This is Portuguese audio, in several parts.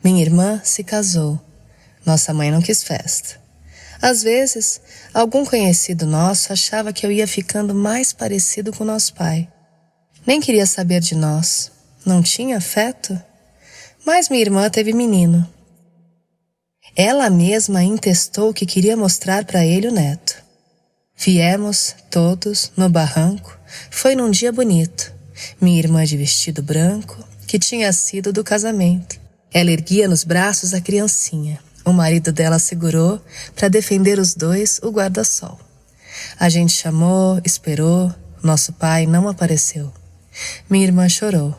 Minha irmã se casou. Nossa mãe não quis festa. Às vezes, algum conhecido nosso achava que eu ia ficando mais parecido com nosso pai. Nem queria saber de nós. Não tinha afeto? Mas minha irmã teve menino. Ela mesma intestou que queria mostrar para ele o neto. Viemos, todos, no barranco. Foi num dia bonito. Minha irmã de vestido branco, que tinha sido do casamento. Ela erguia nos braços a criancinha. O marido dela segurou, para defender os dois, o guarda-sol. A gente chamou, esperou. Nosso pai não apareceu. Minha irmã chorou.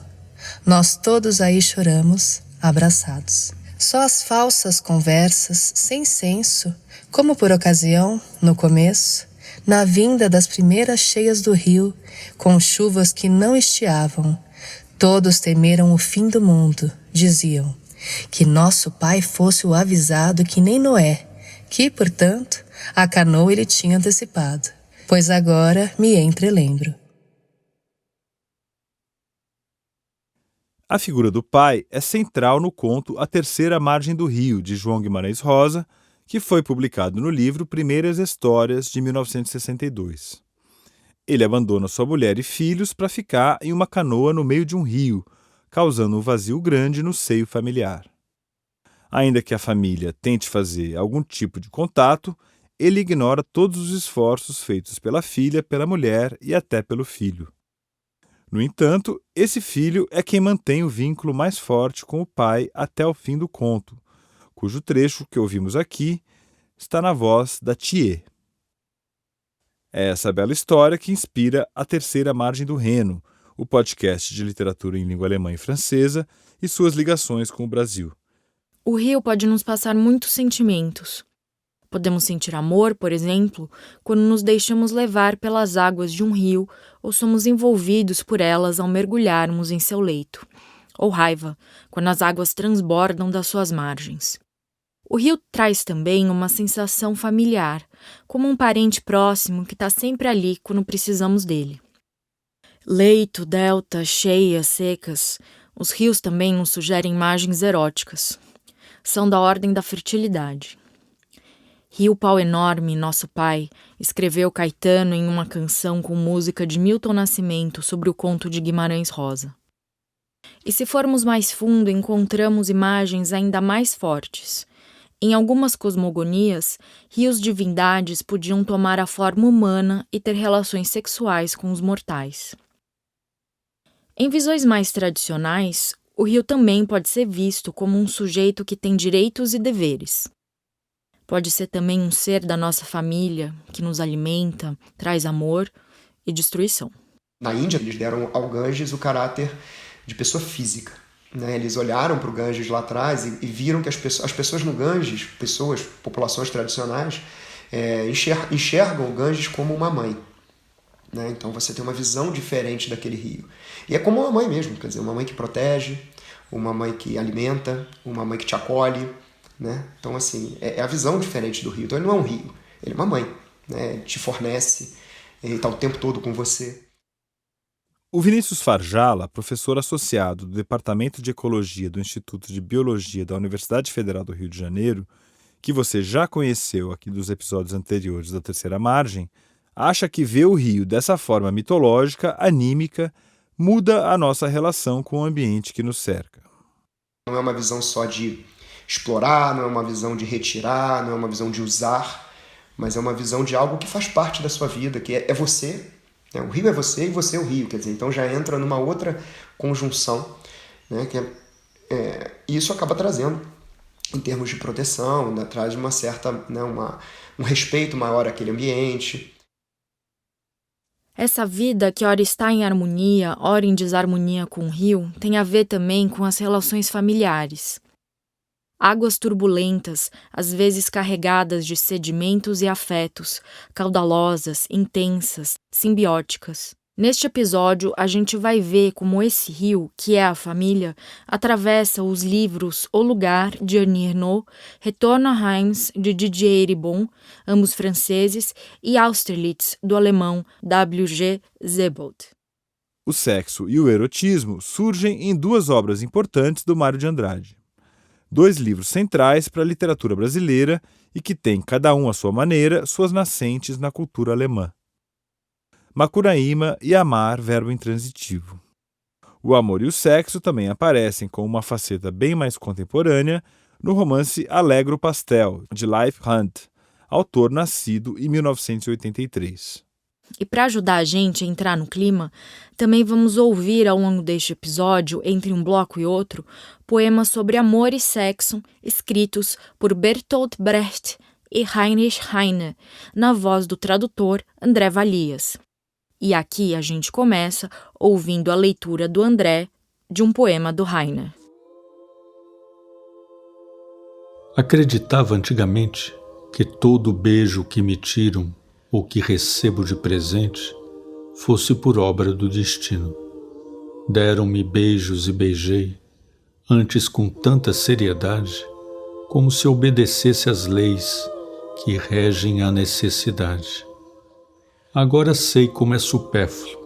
Nós todos aí choramos, abraçados. Só as falsas conversas, sem senso, como por ocasião, no começo, na vinda das primeiras cheias do rio, com chuvas que não estiavam. Todos temeram o fim do mundo, diziam. Que nosso pai fosse o avisado que nem Noé, que, portanto, a canoa ele tinha antecipado. Pois agora me entrelembro. A figura do pai é central no conto A Terceira Margem do Rio, de João Guimarães Rosa, que foi publicado no livro Primeiras Histórias, de 1962. Ele abandona sua mulher e filhos para ficar em uma canoa no meio de um rio, causando um vazio grande no seio familiar. Ainda que a família tente fazer algum tipo de contato, ele ignora todos os esforços feitos pela filha, pela mulher e até pelo filho. No entanto, esse filho é quem mantém o vínculo mais forte com o pai até o fim do conto, cujo trecho que ouvimos aqui está na voz da Thier. É essa bela história que inspira A Terceira Margem do Reno, o podcast de literatura em língua alemã e francesa e suas ligações com o Brasil. O rio pode nos passar muitos sentimentos. Podemos sentir amor, por exemplo, quando nos deixamos levar pelas águas de um rio ou somos envolvidos por elas ao mergulharmos em seu leito. Ou raiva, quando as águas transbordam das suas margens. O rio traz também uma sensação familiar, como um parente próximo que está sempre ali quando precisamos dele. Leito, delta, cheias, secas, os rios também nos sugerem imagens eróticas. São da ordem da fertilidade. Rio Pau Enorme, Nosso Pai, escreveu Caetano em uma canção com música de Milton Nascimento sobre o conto de Guimarães Rosa. E se formos mais fundo, encontramos imagens ainda mais fortes. Em algumas cosmogonias, rios-divindades podiam tomar a forma humana e ter relações sexuais com os mortais. Em visões mais tradicionais, o rio também pode ser visto como um sujeito que tem direitos e deveres. Pode ser também um ser da nossa família, que nos alimenta, traz amor e destruição. Na Índia, eles deram ao Ganges o caráter de pessoa física. Né? Eles olharam para o Ganges lá atrás e viram que as pessoas no Ganges, populações tradicionais, enxergam o Ganges como uma mãe. Né? Então você tem uma visão diferente daquele rio. E é como uma mãe mesmo, quer dizer, uma mãe que protege, uma mãe que alimenta, uma mãe que te acolhe. Né? Então, assim, é a visão diferente do rio. Então, ele não é um rio, ele é uma mãe. Né? Ele te fornece, ele está o tempo todo com você. O Vinícius Farjala, professor associado do Departamento de Ecologia do Instituto de Biologia da Universidade Federal do Rio de Janeiro, que você já conheceu aqui dos episódios anteriores da Terceira Margem, acha que ver o rio dessa forma mitológica, anímica, muda a nossa relação com o ambiente que nos cerca. Não é uma visão só de explorar, não é uma visão de retirar, não é uma visão de usar, mas é uma visão de algo que faz parte da sua vida, que é você. Né? O rio é você e você é o rio. Quer dizer, então já entra numa outra conjunção, né? E isso acaba trazendo, em termos de proteção, né? Traz uma certa, né? um respeito maior àquele ambiente. Essa vida que ora está em harmonia, ora em desarmonia com o rio, tem a ver também com as relações familiares. Águas turbulentas, às vezes carregadas de sedimentos e afetos, caudalosas, intensas, simbióticas. Neste episódio, a gente vai ver como esse rio, que é a família, atravessa os livros O Lugar, de Annie Ernaux, Retorno a Reims, de Didier Eribon, ambos franceses, e Austerlitz, do alemão W.G. Sebold. O sexo e o erotismo surgem em duas obras importantes do Mário de Andrade. 2 livros centrais para a literatura brasileira e que têm, cada um à sua maneira, suas nascentes na cultura alemã. Macunaíma e Amar, verbo intransitivo. O amor e o sexo também aparecem com uma faceta bem mais contemporânea no romance Alegro Pastel, de Leif Hunt, autor nascido em 1983. E para ajudar a gente a entrar no clima, também vamos ouvir ao longo deste episódio, entre um bloco e outro, poemas sobre amor e sexo escritos por Bertolt Brecht e Heinrich Heine, na voz do tradutor André Valias. E aqui a gente começa ouvindo a leitura do André de um poema do Heine. Acreditava antigamente que todo beijo que me tiram ou que recebo de presente fosse por obra do destino. Deram-me beijos e beijei, antes com tanta seriedade, como se obedecesse às leis que regem a necessidade. Agora sei como é supérfluo,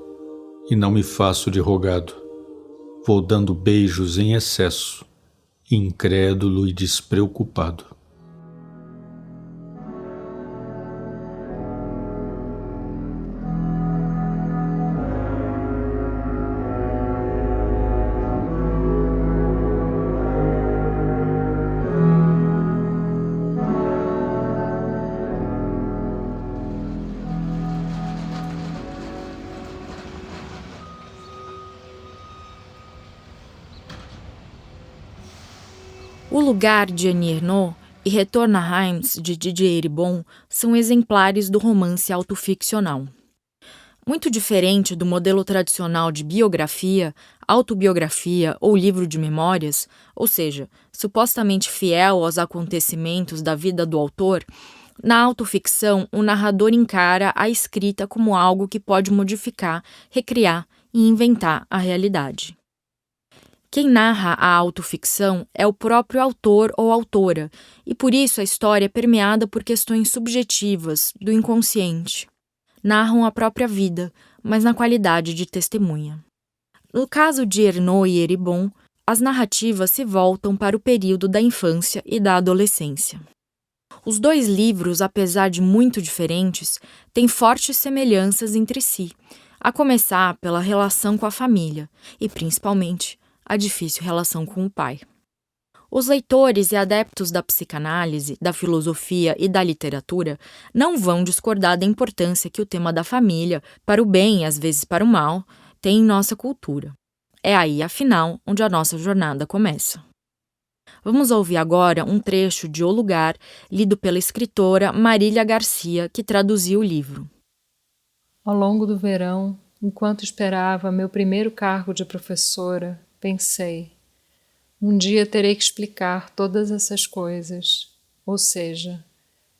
e não me faço de rogado. Vou dando beijos em excesso, incrédulo e despreocupado. O Lugar, de Annie Ernaux, e Retorno a Reims, de Didier Eribon, são exemplares do romance autoficcional. Muito diferente do modelo tradicional de biografia, autobiografia ou livro de memórias, ou seja, supostamente fiel aos acontecimentos da vida do autor, na autoficção o narrador encara a escrita como algo que pode modificar, recriar e inventar a realidade. Quem narra a autoficção é o próprio autor ou autora, e por isso a história é permeada por questões subjetivas, do inconsciente. Narram a própria vida, mas na qualidade de testemunha. No caso de Ernaux e Eribon, as narrativas se voltam para o período da infância e da adolescência. Os 2 livros, apesar de muito diferentes, têm fortes semelhanças entre si, a começar pela relação com a família e, principalmente, a difícil relação com o pai. Os leitores e adeptos da psicanálise, da filosofia e da literatura não vão discordar da importância que o tema da família, para o bem e às vezes para o mal, tem em nossa cultura. É aí, afinal, onde a nossa jornada começa. Vamos ouvir agora um trecho de O Lugar, lido pela escritora Marília Garcia, que traduziu o livro. Ao longo do verão, enquanto esperava meu primeiro cargo de professora, pensei, um dia terei que explicar todas essas coisas, ou seja,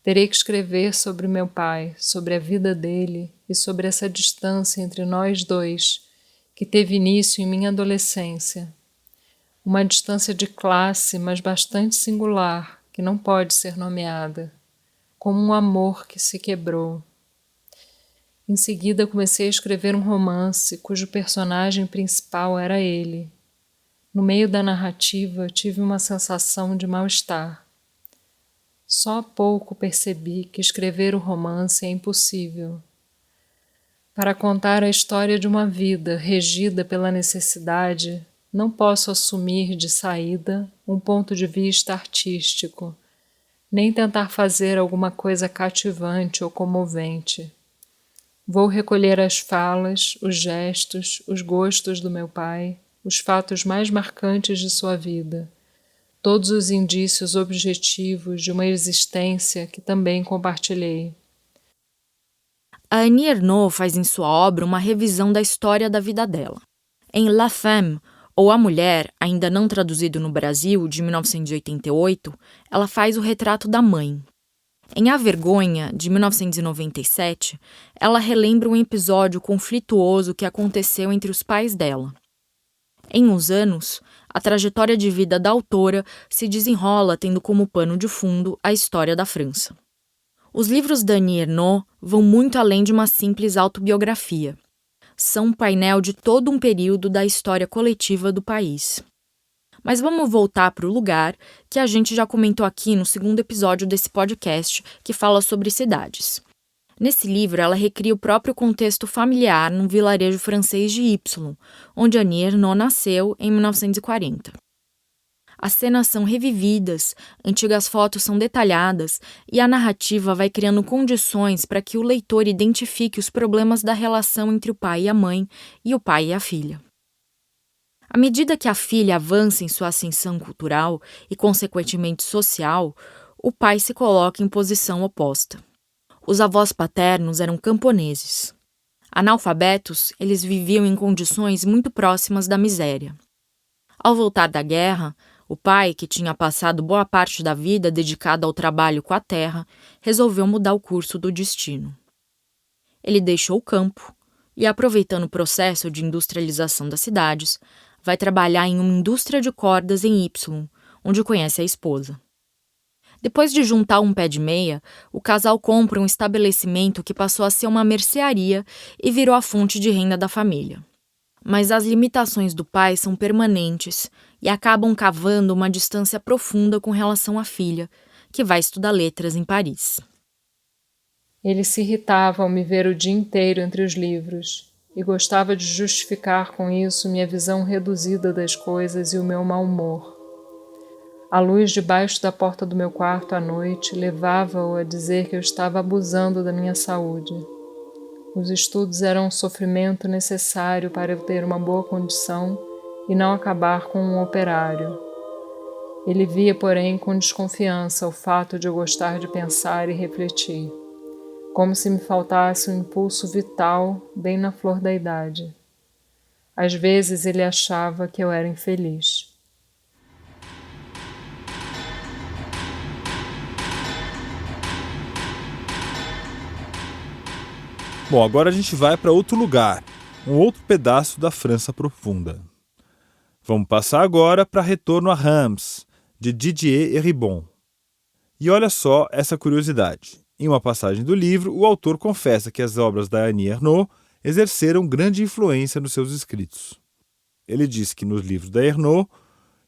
terei que escrever sobre meu pai, sobre a vida dele e sobre essa distância entre nós 2, que teve início em minha adolescência. Uma distância de classe, mas bastante singular, que não pode ser nomeada, como um amor que se quebrou. Em seguida comecei a escrever um romance cujo personagem principal era ele. No meio da narrativa, tive uma sensação de mal-estar. Só há pouco percebi que escrever o romance é impossível. Para contar a história de uma vida regida pela necessidade, não posso assumir de saída um ponto de vista artístico, nem tentar fazer alguma coisa cativante ou comovente. Vou recolher as falas, os gestos, os gostos do meu pai, os fatos mais marcantes de sua vida, todos os indícios objetivos de uma existência que também compartilhei. A Annie Ernaux faz em sua obra uma revisão da história da vida dela. Em La Femme, ou A Mulher, ainda não traduzido no Brasil, de 1988, ela faz o retrato da mãe. Em A Vergonha, de 1997, ela relembra um episódio conflituoso que aconteceu entre os pais dela. Em Os Anos, a trajetória de vida da autora se desenrola tendo como pano de fundo a história da França. Os livros da Annie Ernaux vão muito além de uma simples autobiografia. São um painel de todo um período da história coletiva do país. Mas vamos voltar para o lugar que a gente já comentou aqui no segundo episódio desse podcast que fala sobre cidades. Nesse livro, ela recria o próprio contexto familiar num vilarejo francês de Y, onde Annie Ernaux nasceu em 1940. As cenas são revividas, antigas fotos são detalhadas e a narrativa vai criando condições para que o leitor identifique os problemas da relação entre o pai e a mãe e o pai e a filha. À medida que a filha avança em sua ascensão cultural e, consequentemente, social, o pai se coloca em posição oposta. Os avós paternos eram camponeses. Analfabetos, eles viviam em condições muito próximas da miséria. Ao voltar da guerra, o pai, que tinha passado boa parte da vida dedicado ao trabalho com a terra, resolveu mudar o curso do destino. Ele deixou o campo e, aproveitando o processo de industrialização das cidades, vai trabalhar em uma indústria de cordas em Y, onde conhece a esposa. Depois de juntar um pé de meia, o casal compra um estabelecimento que passou a ser uma mercearia e virou a fonte de renda da família. Mas as limitações do pai são permanentes e acabam cavando uma distância profunda com relação à filha, que vai estudar letras em Paris. Ele se irritava ao me ver o dia inteiro entre os livros e gostava de justificar com isso minha visão reduzida das coisas e o meu mau humor. A luz debaixo da porta do meu quarto à noite levava-o a dizer que eu estava abusando da minha saúde. Os estudos eram um sofrimento necessário para eu ter uma boa condição e não acabar com um operário. Ele via, porém, com desconfiança o fato de eu gostar de pensar e refletir, como se me faltasse um impulso vital bem na flor da idade. Às vezes ele achava que eu era infeliz. Bom, agora a gente vai para outro lugar, um outro pedaço da França profunda. Vamos passar agora para Retorno a Reims, de Didier Eribon. E olha só essa curiosidade. Em uma passagem do livro, o autor confessa que as obras da Annie Ernaux exerceram grande influência nos seus escritos. Ele diz que nos livros da Ernaux,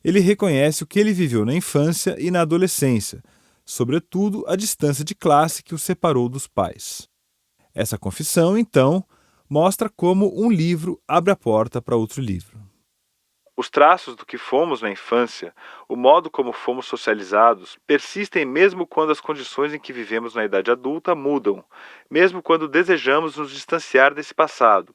ele reconhece o que ele viveu na infância e na adolescência, sobretudo a distância de classe que o separou dos pais. Essa confissão, então, mostra como um livro abre a porta para outro livro. Os traços do que fomos na infância, o modo como fomos socializados, persistem mesmo quando as condições em que vivemos na idade adulta mudam, mesmo quando desejamos nos distanciar desse passado.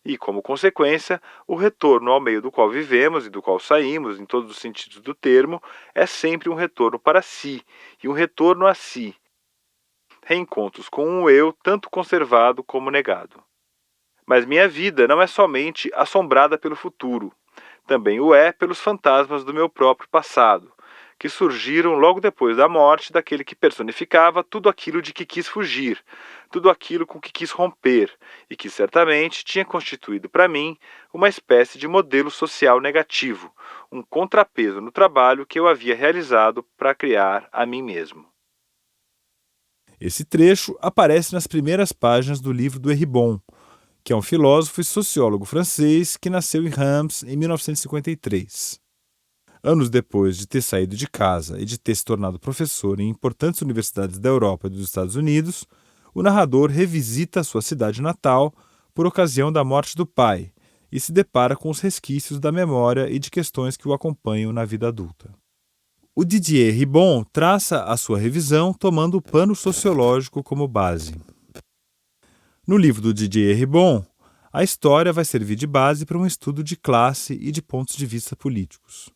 E, como consequência, o retorno ao meio do qual vivemos e do qual saímos, em todos os sentidos do termo, é sempre um retorno para si e um retorno a si. Reencontros com um eu tanto conservado como negado. Mas minha vida não é somente assombrada pelo futuro, também o é pelos fantasmas do meu próprio passado, que surgiram logo depois da morte daquele que personificava tudo aquilo de que quis fugir, tudo aquilo com que quis romper, e que certamente tinha constituído para mim uma espécie de modelo social negativo, um contrapeso no trabalho que eu havia realizado para criar a mim mesmo. Esse trecho aparece nas primeiras páginas do livro do Eribon, que é um filósofo e sociólogo francês que nasceu em Reims em 1953. Anos depois de ter saído de casa e de ter se tornado professor em importantes universidades da Europa e dos Estados Unidos, o narrador revisita a sua cidade natal por ocasião da morte do pai e se depara com os resquícios da memória e de questões que o acompanham na vida adulta. O Didier Eribon traça a sua revisão tomando o pano sociológico como base. No livro do Didier Eribon, a história vai servir de base para um estudo de classe e de pontos de vista políticos.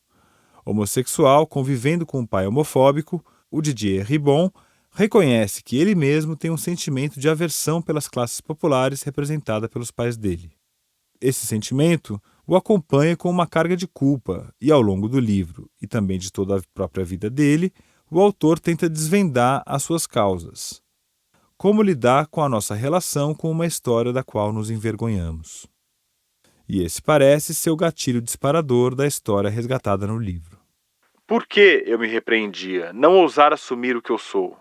Homossexual convivendo com um pai homofóbico, o Didier Eribon reconhece que ele mesmo tem um sentimento de aversão pelas classes populares representada pelos pais dele. Esse sentimento o acompanha com uma carga de culpa e, ao longo do livro, e também de toda a própria vida dele, o autor tenta desvendar as suas causas. Como lidar com a nossa relação com uma história da qual nos envergonhamos. E esse parece ser o gatilho disparador da história resgatada no livro. Por que eu me repreendia, não ousar assumir o que eu sou?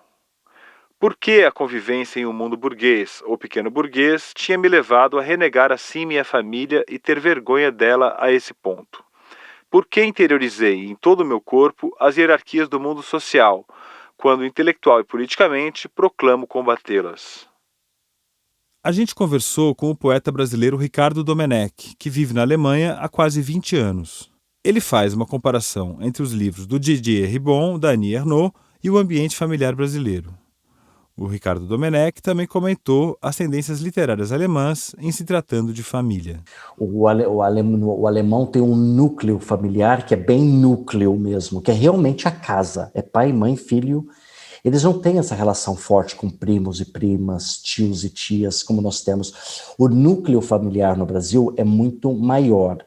Por que a convivência em um mundo burguês, ou pequeno burguês, tinha me levado a renegar assim minha família e ter vergonha dela a esse ponto? Porque interiorizei em todo o meu corpo as hierarquias do mundo social, quando intelectual e politicamente proclamo combatê-las. A gente conversou com o poeta brasileiro Ricardo Domenech, que vive na Alemanha há quase 20 anos. Ele faz uma comparação entre os livros do Didier Ribon, da Annie Ernaux e o ambiente familiar brasileiro. O Ricardo Domenech também comentou as tendências literárias alemãs em se tratando de família. O alemão tem um núcleo familiar que é bem núcleo mesmo, que é realmente a casa, é pai, mãe, filho. Eles não têm essa relação forte com primos e primas, tios e tias, como nós temos. O núcleo familiar no Brasil é muito maior,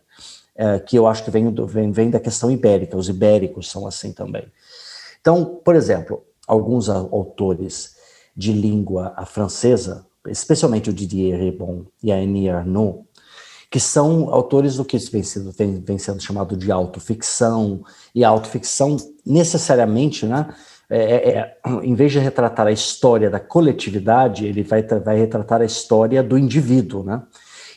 que eu acho que vem da questão ibérica. Os ibéricos são assim também. Então, por exemplo, alguns autores de língua francesa, especialmente o Didier Ribon e a Annie Ernaux, que são autores do que vem sendo chamado de autoficção, e a autoficção necessariamente, né, em vez de retratar a história da coletividade, ele vai retratar a história do indivíduo, né?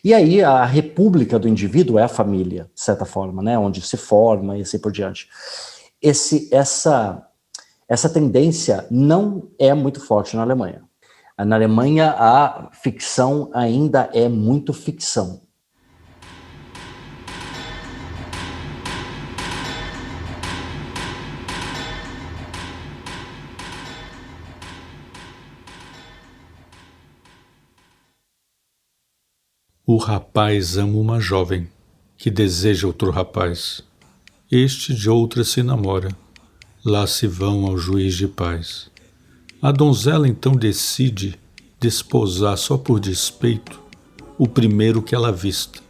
E aí a república do indivíduo é a família, de certa forma, né, onde se forma e assim por diante. Essa tendência não é muito forte na Alemanha. Na Alemanha, a ficção ainda é muito ficção. O rapaz ama uma jovem, que deseja outro rapaz. Este de outra se namora. Lá se vão ao juiz de paz. A donzela então decide desposar só por despeito o primeiro que ela avista.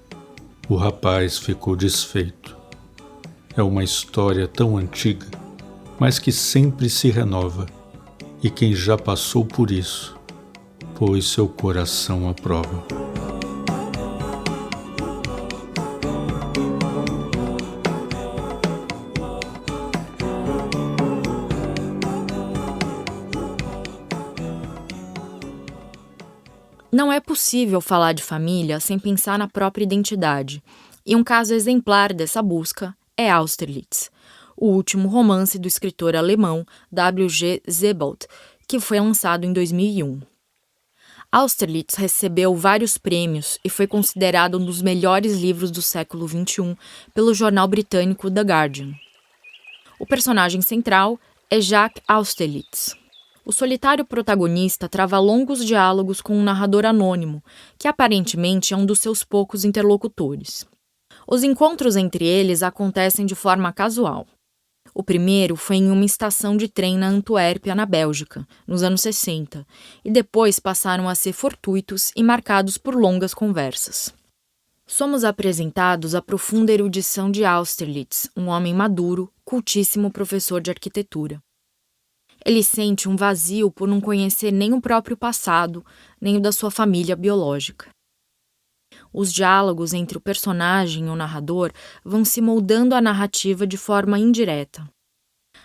O rapaz ficou desfeito. É uma história tão antiga, mas que sempre se renova. E quem já passou por isso, pôs seu coração à prova. Não é possível falar de família sem pensar na própria identidade, e um caso exemplar dessa busca é Austerlitz, o último romance do escritor alemão W.G. Sebald, que foi lançado em 2001. Austerlitz recebeu vários prêmios e foi considerado um dos melhores livros do século XXI pelo jornal britânico The Guardian. O personagem central é Jacques Austerlitz. O solitário protagonista trava longos diálogos com um narrador anônimo, que aparentemente é um dos seus poucos interlocutores. Os encontros entre eles acontecem de forma casual. O primeiro foi em uma estação de trem na Antuérpia, na Bélgica, nos anos 60, e depois passaram a ser fortuitos e marcados por longas conversas. Somos apresentados à profunda erudição de Austerlitz, um homem maduro, cultíssimo professor de arquitetura. Ele sente um vazio por não conhecer nem o próprio passado, nem o da sua família biológica. Os diálogos entre o personagem e o narrador vão se moldando a narrativa de forma indireta.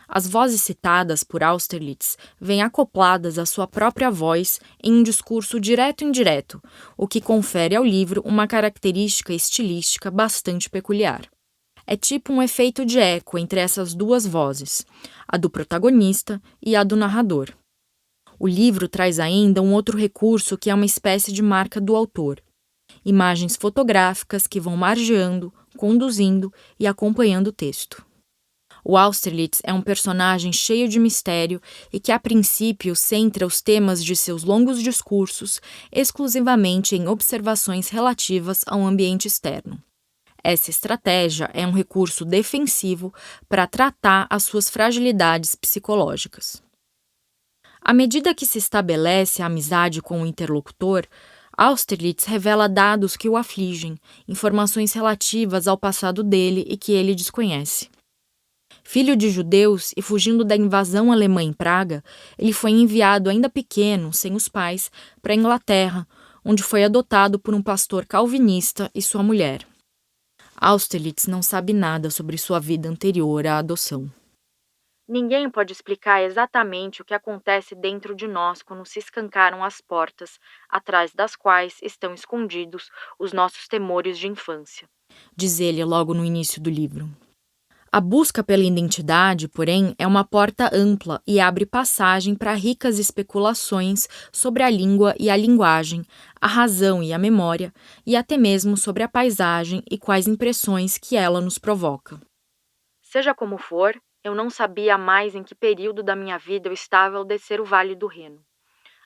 As vozes citadas por Austerlitz vêm acopladas à sua própria voz em um discurso direto e indireto, o que confere ao livro uma característica estilística bastante peculiar. É tipo um efeito de eco entre essas duas vozes, a do protagonista e a do narrador. O livro traz ainda um outro recurso que é uma espécie de marca do autor: imagens fotográficas que vão margeando, conduzindo e acompanhando o texto. O Austerlitz é um personagem cheio de mistério e que, a princípio, centra os temas de seus longos discursos exclusivamente em observações relativas ao ambiente externo. Essa estratégia é um recurso defensivo para tratar as suas fragilidades psicológicas. À medida que se estabelece a amizade com o interlocutor, Austerlitz revela dados que o afligem, informações relativas ao passado dele e que ele desconhece. Filho de judeus e fugindo da invasão alemã em Praga, ele foi enviado ainda pequeno, sem os pais, para a Inglaterra, onde foi adotado por um pastor calvinista e sua mulher. Austerlitz não sabe nada sobre sua vida anterior à adoção. Ninguém pode explicar exatamente o que acontece dentro de nós quando se escancaram as portas, atrás das quais estão escondidos os nossos temores de infância, diz ele logo no início do livro. A busca pela identidade, porém, é uma porta ampla e abre passagem para ricas especulações sobre a língua e a linguagem, a razão e a memória, e até mesmo sobre a paisagem e quais impressões que ela nos provoca. Seja como for, eu não sabia mais em que período da minha vida eu estava ao descer o Vale do Reno.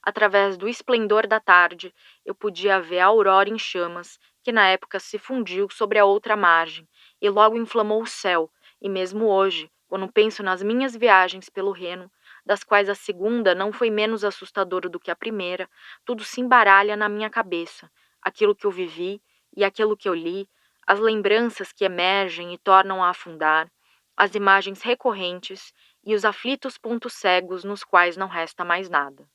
Através do esplendor da tarde, eu podia ver a aurora em chamas, que na época se fundiu sobre a outra margem, e logo inflamou o céu, e mesmo hoje, quando penso nas minhas viagens pelo Reno, das quais a segunda não foi menos assustadora do que a primeira, tudo se embaralha na minha cabeça, aquilo que eu vivi e aquilo que eu li, as lembranças que emergem e tornam a afundar, as imagens recorrentes e os aflitos pontos cegos nos quais não resta mais nada.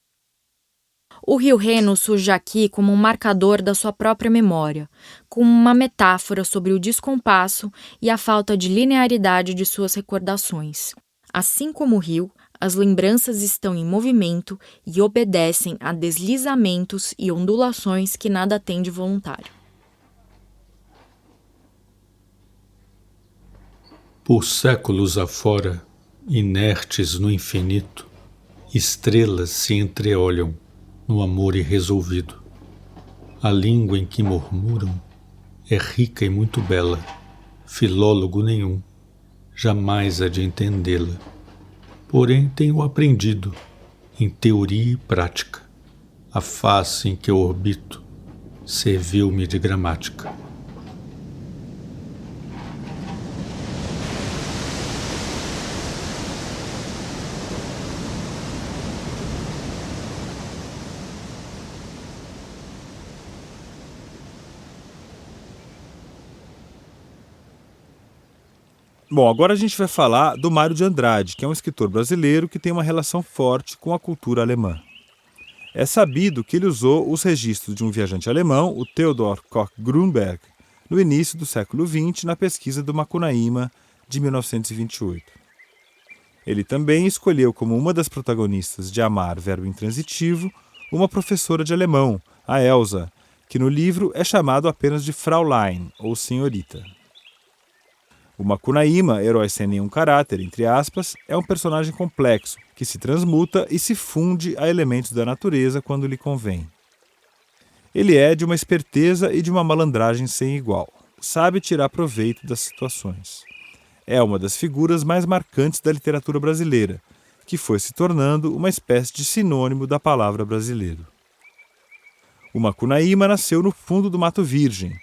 O rio Reno surge aqui como um marcador da sua própria memória, como uma metáfora sobre o descompasso e a falta de linearidade de suas recordações. Assim como o rio, as lembranças estão em movimento e obedecem a deslizamentos e ondulações que nada têm de voluntário. Por séculos afora, inertes no infinito, estrelas se entreolham no amor irresolvido. A língua em que murmuram é rica e muito bela, filólogo nenhum jamais há de entendê-la. Porém tenho aprendido, em teoria e prática, a face em que eu orbito serviu-me de gramática. Bom, agora a gente vai falar do Mário de Andrade, que é um escritor brasileiro que tem uma relação forte com a cultura alemã. É sabido que ele usou os registros de um viajante alemão, o Theodor Koch-Grünberg, no início do século XX, na pesquisa do Macunaíma de 1928. Ele também escolheu como uma das protagonistas de Amar, verbo intransitivo, uma professora de alemão, a Elsa, que no livro é chamado apenas de Fraulein, ou senhorita. O Macunaíma, herói sem nenhum caráter, entre aspas, é um personagem complexo, que se transmuta e se funde a elementos da natureza quando lhe convém. Ele é de uma esperteza e de uma malandragem sem igual. Sabe tirar proveito das situações. É uma das figuras mais marcantes da literatura brasileira, que foi se tornando uma espécie de sinônimo da palavra brasileiro. O Macunaíma nasceu no fundo do Mato Virgem,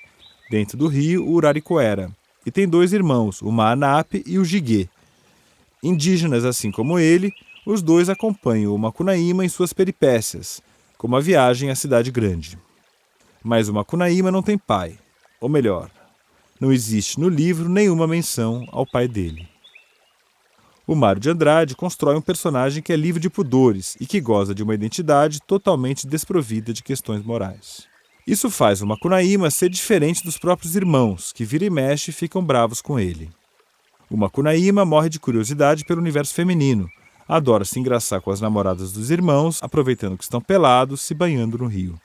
dentro do rio Uraricoera, e tem 2 irmãos, o Maanape e o Jiguê. Indígenas assim como ele, os 2 acompanham o Macunaíma em suas peripécias, como a viagem à cidade grande. Mas o Macunaíma não tem pai, ou melhor, não existe no livro nenhuma menção ao pai dele. O Mário de Andrade constrói um personagem que é livre de pudores e que goza de uma identidade totalmente desprovida de questões morais. Isso faz o Macunaíma ser diferente dos próprios irmãos, que vira e mexe e ficam bravos com ele. O Macunaíma morre de curiosidade pelo universo feminino, adora se engraçar com as namoradas dos irmãos, aproveitando que estão pelados, se banhando no rio.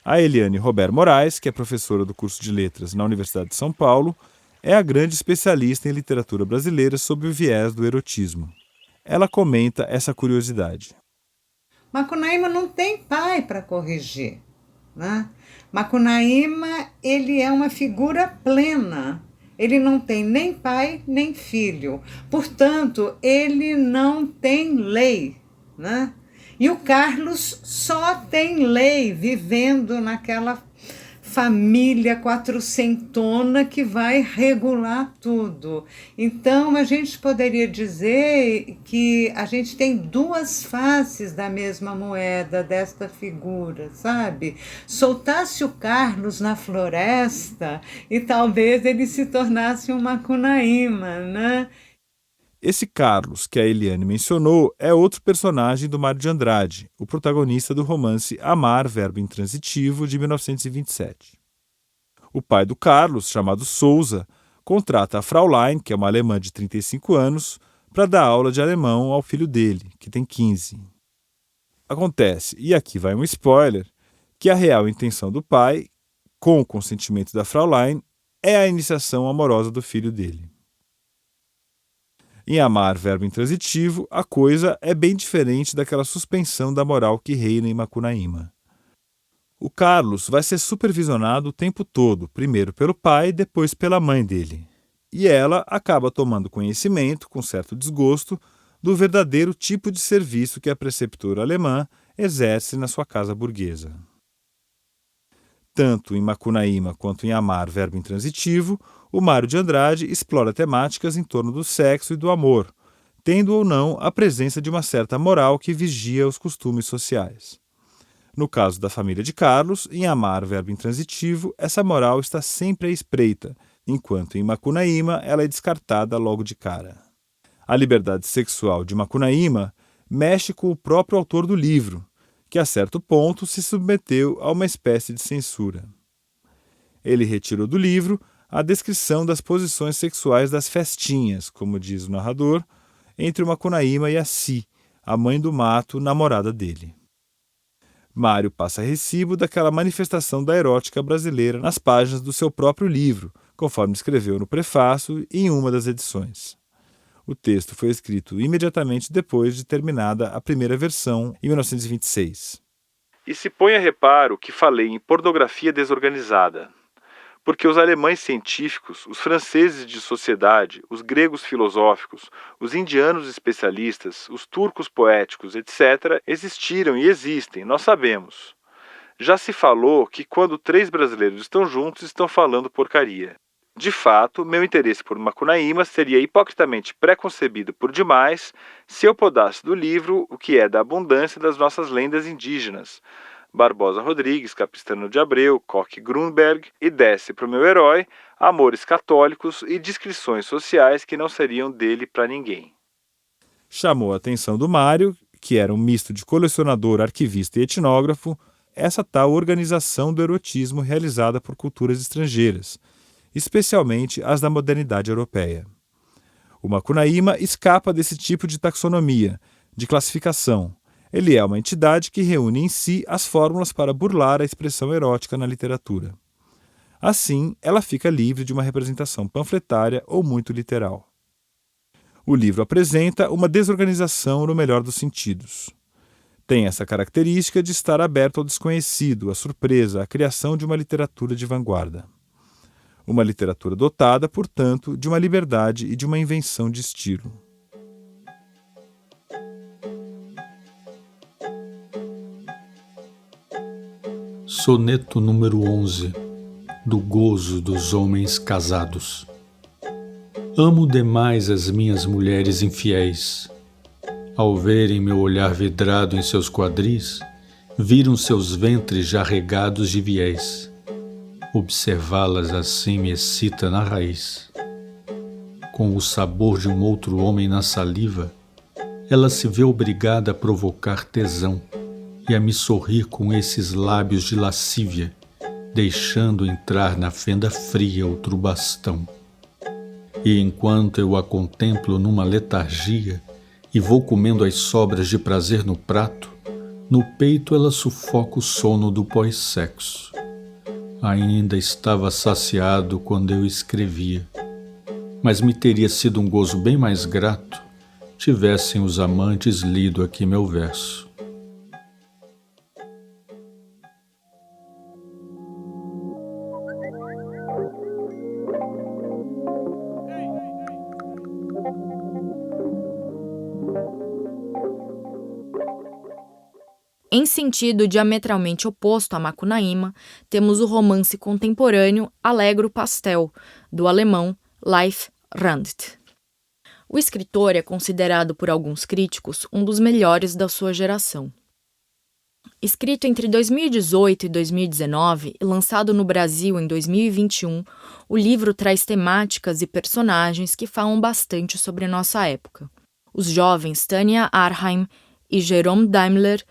A Eliane Robert Moraes, que é professora do curso de Letras na Universidade de São Paulo, é a grande especialista em literatura brasileira sob o viés do erotismo. Ela comenta essa curiosidade. Macunaíma não tem pai para corrigir, né? Macunaíma, ele é uma figura plena. Ele não tem nem pai nem filho. Portanto, ele não tem lei, né? E o Carlos só tem lei vivendo naquela família quatrocentona que vai regular tudo. Então, a gente poderia dizer que a gente tem 2 faces da mesma moeda desta figura, sabe? Soltasse o Carlos na floresta e talvez ele se tornasse um Macunaíma, né? Esse Carlos, que a Eliane mencionou, é outro personagem do Mário de Andrade, o protagonista do romance Amar, verbo intransitivo, de 1927. O pai do Carlos, chamado Souza, contrata a Fraulein, que é uma alemã de 35 anos, para dar aula de alemão ao filho dele, que tem 15. Acontece, e aqui vai um spoiler, que a real intenção do pai, com o consentimento da Fraulein, é a iniciação amorosa do filho dele. Em Amar, verbo intransitivo, a coisa é bem diferente daquela suspensão da moral que reina em Macunaíma. O Carlos vai ser supervisionado o tempo todo, primeiro pelo pai, depois pela mãe dele. E ela acaba tomando conhecimento, com certo desgosto, do verdadeiro tipo de serviço que a preceptora alemã exerce na sua casa burguesa. Tanto em Macunaíma quanto em Amar, verbo intransitivo, o Mário de Andrade explora temáticas em torno do sexo e do amor, tendo ou não a presença de uma certa moral que vigia os costumes sociais. No caso da família de Carlos, em Amar, verbo intransitivo, essa moral está sempre à espreita, enquanto em Macunaíma ela é descartada logo de cara. A liberdade sexual de Macunaíma mexe com o próprio autor do livro, que a certo ponto se submeteu a uma espécie de censura. Ele retirou do livro a descrição das posições sexuais das festinhas, como diz o narrador, entre o Macunaíma e a Si, a mãe do mato, namorada dele. Mário passa recibo daquela manifestação da erótica brasileira nas páginas do seu próprio livro, conforme escreveu no prefácio em uma das edições. O texto foi escrito imediatamente depois de terminada a primeira versão, em 1926. E se põe a reparo que falei em pornografia desorganizada, porque os alemães científicos, os franceses de sociedade, os gregos filosóficos, os indianos especialistas, os turcos poéticos, etc., existiram e existem, nós sabemos. Já se falou que quando 3 brasileiros estão juntos, estão falando porcaria. De fato, meu interesse por Macunaíma seria hipocritamente preconcebido por demais se eu podasse do livro o que é da abundância das nossas lendas indígenas, Barbosa Rodrigues, Capistrano de Abreu, Koch Grunberg, e desse para o meu herói amores católicos e descrições sociais que não seriam dele para ninguém. Chamou a atenção do Mário, que era um misto de colecionador, arquivista e etnógrafo, essa tal organização do erotismo realizada por culturas estrangeiras, especialmente as da modernidade europeia. O Macunaíma escapa desse tipo de taxonomia, de classificação. Ele é uma entidade que reúne em si as fórmulas para burlar a expressão erótica na literatura. Assim, ela fica livre de uma representação panfletária ou muito literal. O livro apresenta uma desorganização no melhor dos sentidos. Tem essa característica de estar aberto ao desconhecido, à surpresa, à criação de uma literatura de vanguarda. Uma literatura dotada, portanto, de uma liberdade e de uma invenção de estilo. Soneto número 11, do gozo dos homens casados. Amo demais as minhas mulheres infiéis. Ao verem meu olhar vidrado em seus quadris, viram seus ventres já regados de viés. Observá-las assim me excita na raiz. Com o sabor de um outro homem na saliva, ela se vê obrigada a provocar tesão e a me sorrir com esses lábios de lascívia, deixando entrar na fenda fria outro bastão. E enquanto eu a contemplo numa letargia e vou comendo as sobras de prazer no prato, no peito ela sufoca o sono do pós-sexo. Ainda estava saciado quando eu escrevia, mas me teria sido um gozo bem mais grato tivessem os amantes lido aqui meu verso. Em sentido diametralmente oposto a Macunaíma, temos o romance contemporâneo Alegro Pastel, do alemão Leif Randt. O escritor é considerado por alguns críticos um dos melhores da sua geração. Escrito entre 2018 e 2019 e lançado no Brasil em 2021, o livro traz temáticas e personagens que falam bastante sobre nossa época. Os jovens Tania Arheim e Jerome Daimler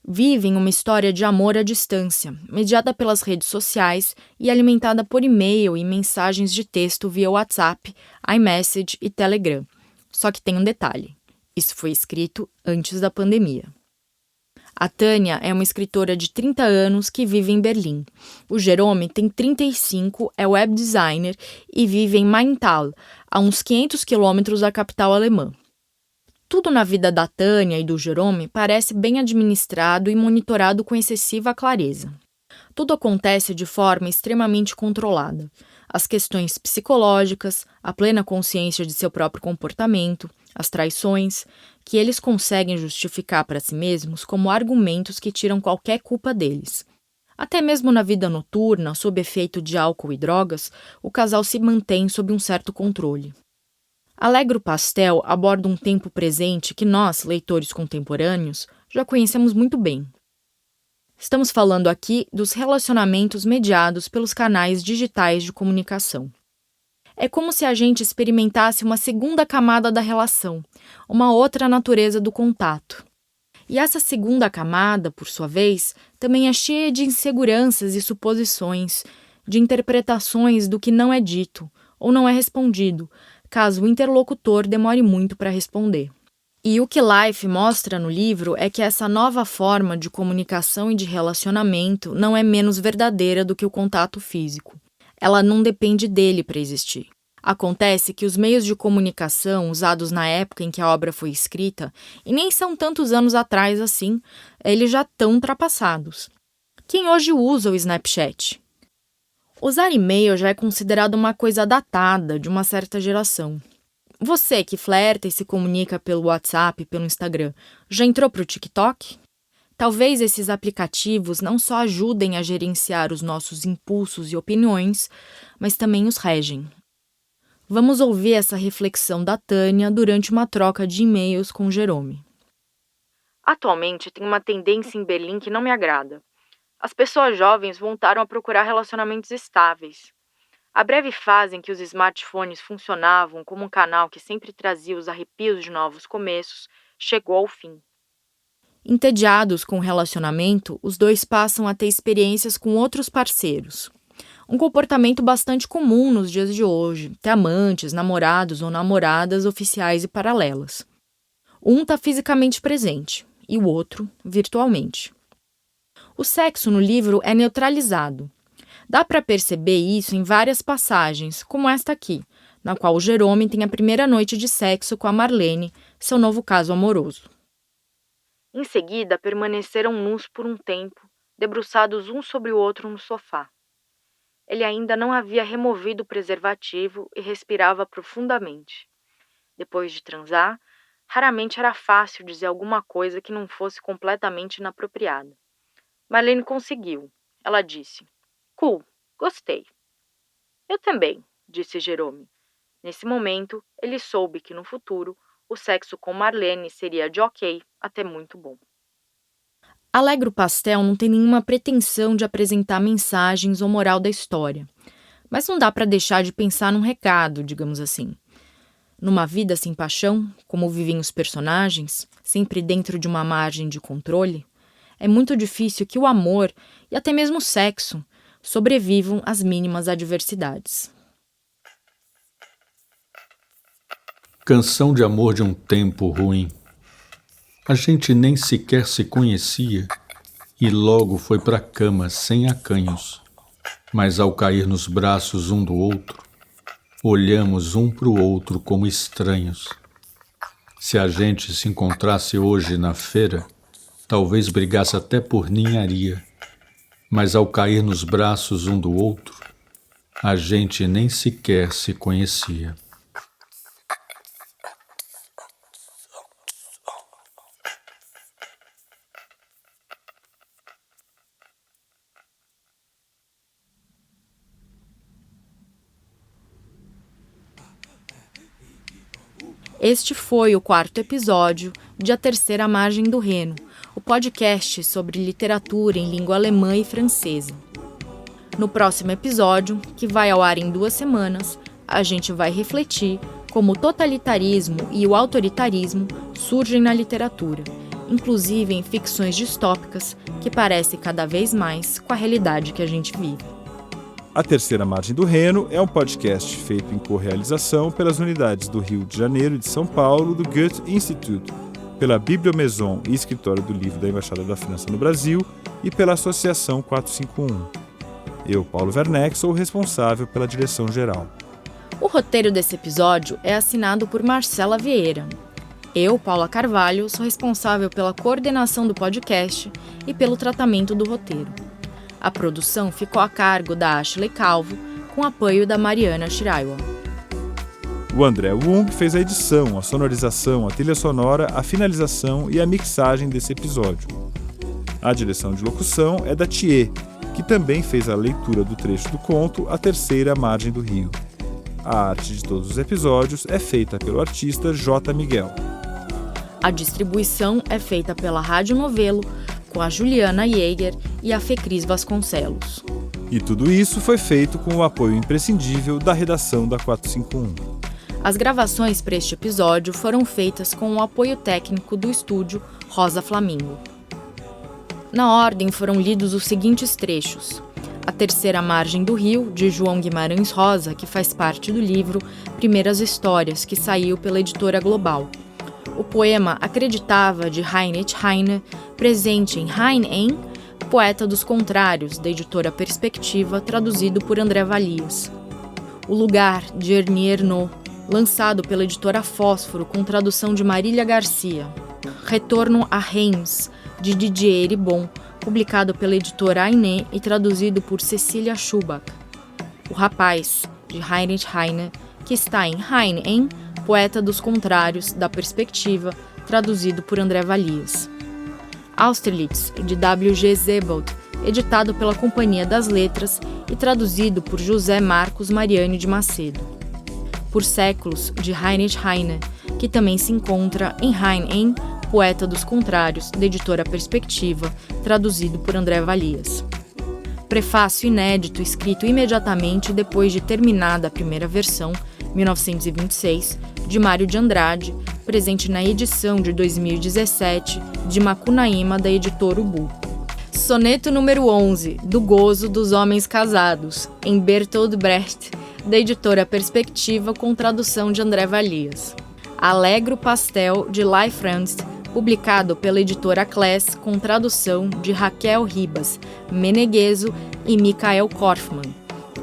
vivem uma história de amor à distância, mediada pelas redes sociais e alimentada por e-mail e mensagens de texto via WhatsApp, iMessage e Telegram. Só que tem um detalhe: isso foi escrito antes da pandemia. A Tânia é uma escritora de 30 anos que vive em Berlim. O Jerome tem 35, é web designer e vive em Maintal, a uns 500 quilômetros da capital alemã. Tudo na vida da Tânia e do Jerome parece bem administrado e monitorado com excessiva clareza. Tudo acontece de forma extremamente controlada. As questões psicológicas, a plena consciência de seu próprio comportamento, as traições, que eles conseguem justificar para si mesmos como argumentos que tiram qualquer culpa deles. Até mesmo na vida noturna, sob efeito de álcool e drogas, o casal se mantém sob um certo controle. Alegro Pastel aborda um tempo presente que nós, leitores contemporâneos, já conhecemos muito bem. Estamos falando aqui dos relacionamentos mediados pelos canais digitais de comunicação. É como se a gente experimentasse uma segunda camada da relação, uma outra natureza do contato. E essa segunda camada, por sua vez, também é cheia de inseguranças e suposições, de interpretações do que não é dito ou não é respondido, caso o interlocutor demore muito para responder. E o que Life mostra no livro é que essa nova forma de comunicação e de relacionamento não é menos verdadeira do que o contato físico. Ela não depende dele para existir. Acontece que os meios de comunicação usados na época em que a obra foi escrita, e nem são tantos anos atrás assim, eles já estão ultrapassados. Quem hoje usa o Snapchat? Usar e-mail já é considerado uma coisa datada, de uma certa geração. Você que flerta e se comunica pelo WhatsApp e pelo Instagram, já entrou para o TikTok? Talvez esses aplicativos não só ajudem a gerenciar os nossos impulsos e opiniões, mas também os regem. Vamos ouvir essa reflexão da Tânia durante uma troca de e-mails com Jerome. Atualmente tem uma tendência em Berlim que não me agrada. As pessoas jovens voltaram a procurar relacionamentos estáveis. A breve fase em que os smartphones funcionavam como um canal que sempre trazia os arrepios de novos começos chegou ao fim. Entediados com o relacionamento, os dois passam a ter experiências com outros parceiros. Um comportamento bastante comum nos dias de hoje, ter amantes, namorados ou namoradas oficiais e paralelas. Um está fisicamente presente e o outro virtualmente. O sexo no livro é neutralizado. Dá para perceber isso em várias passagens, como esta aqui, na qual o Jerome tem a primeira noite de sexo com a Marlene, seu novo caso amoroso. Em seguida, permaneceram nus por um tempo, debruçados um sobre o outro no sofá. Ele ainda não havia removido o preservativo e respirava profundamente. Depois de transar, raramente era fácil dizer alguma coisa que não fosse completamente inapropriada. Marlene conseguiu. Ela disse: "Cool, gostei." "Eu também", disse Jerome. Nesse momento, ele soube que no futuro o sexo com Marlene seria de ok até muito bom. Alegro Pastel não tem nenhuma pretensão de apresentar mensagens ou moral da história, mas não dá para deixar de pensar num recado, digamos assim. Numa vida sem paixão, como vivem os personagens, sempre dentro de uma margem de controle, é muito difícil que o amor e até mesmo o sexo sobrevivam às mínimas adversidades. Canção de amor de um tempo ruim. A gente nem sequer se conhecia e logo foi para a cama sem acanhos. Mas ao cair nos braços um do outro, olhamos um para o outro como estranhos. Se a gente se encontrasse hoje na feira, talvez brigasse até por ninharia. Mas ao cair nos braços um do outro, a gente nem sequer se conhecia. Este foi o 4º episódio de A Terceira Margem do Reno, o podcast sobre literatura em língua alemã e francesa. No próximo episódio, que vai ao ar em 2 semanas, a gente vai refletir como o totalitarismo e o autoritarismo surgem na literatura, inclusive em ficções distópicas que parecem cada vez mais com a realidade que a gente vive. A Terceira Margem do Reno é um podcast feito em correalização pelas unidades do Rio de Janeiro e de São Paulo do Goethe Institut, pela Bibliomaison e Escritório do Livro da Embaixada da França no Brasil e pela Associação 451. Eu, Paulo Werneck, sou o responsável pela direção geral. O roteiro desse episódio é assinado por Marcela Vieira. Eu, Paula Carvalho, sou responsável pela coordenação do podcast e pelo tratamento do roteiro. A produção ficou a cargo da Ashley Calvo, com apoio da Mariana Shiraiwa. O André Wung fez a edição, a sonorização, a trilha sonora, a finalização e a mixagem desse episódio. A direção de locução é da Thier, que também fez a leitura do trecho do conto A Terceira Margem do Rio. A arte de todos os episódios é feita pelo artista J. Miguel. A distribuição é feita pela Rádio Novelo, com a Juliana Jäger e a Fecris Vasconcelos. E tudo isso foi feito com o apoio imprescindível da redação da 451. As gravações para este episódio foram feitas com o apoio técnico do estúdio Rosa Flamingo. Na ordem foram lidos os seguintes trechos: A Terceira Margem do Rio, de João Guimarães Rosa, que faz parte do livro Primeiras Histórias, que saiu pela editora Global. O poema Acreditava, de Heinrich Heine, presente em Heine, Poeta dos Contrários, da editora Perspectiva, traduzido por André Valias. O Lugar, de Ernie Ernaux, lançado pela editora Fósforo, com tradução de Marília Garcia. Retorno a Reims, de Didier Eribon, publicado pela editora Ainé e traduzido por Cecília Schubach. O Rapaz, de Heinrich Heine, que está em Heine, Poeta dos Contrários, da Perspectiva, traduzido por André Valias. Austerlitz, de W.G. Sebald, editado pela Companhia das Letras e traduzido por José Marcos Mariani de Macedo. Por Séculos, de Heinrich Heine, que também se encontra em Heine, Poeta dos Contrários, da editora Perspectiva, traduzido por André Valias. Prefácio inédito escrito imediatamente depois de terminada a primeira versão, 1926, de Mário de Andrade, presente na edição de 2017 de Macunaíma, da editora Ubu. Soneto número 11, do Gozo dos Homens Casados, em Bertolt Brecht, da editora Perspectiva, com tradução de André Valias. Alegro Pastel, de Leif Ernst, publicado pela editora Class, com tradução de Raquel Ribas, Menegheso e Michael Korfmann.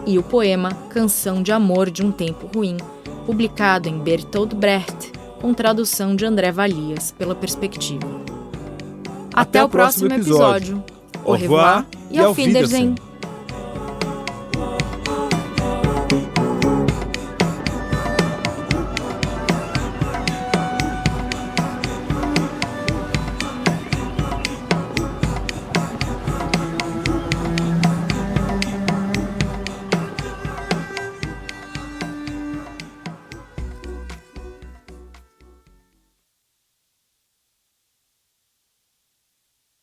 E o poema Canção de Amor de um Tempo Ruim, publicado em Bertolt Brecht, com tradução de André Valias, pela Perspectiva. Até o próximo episódio. Au revoir e auf Wiedersehen.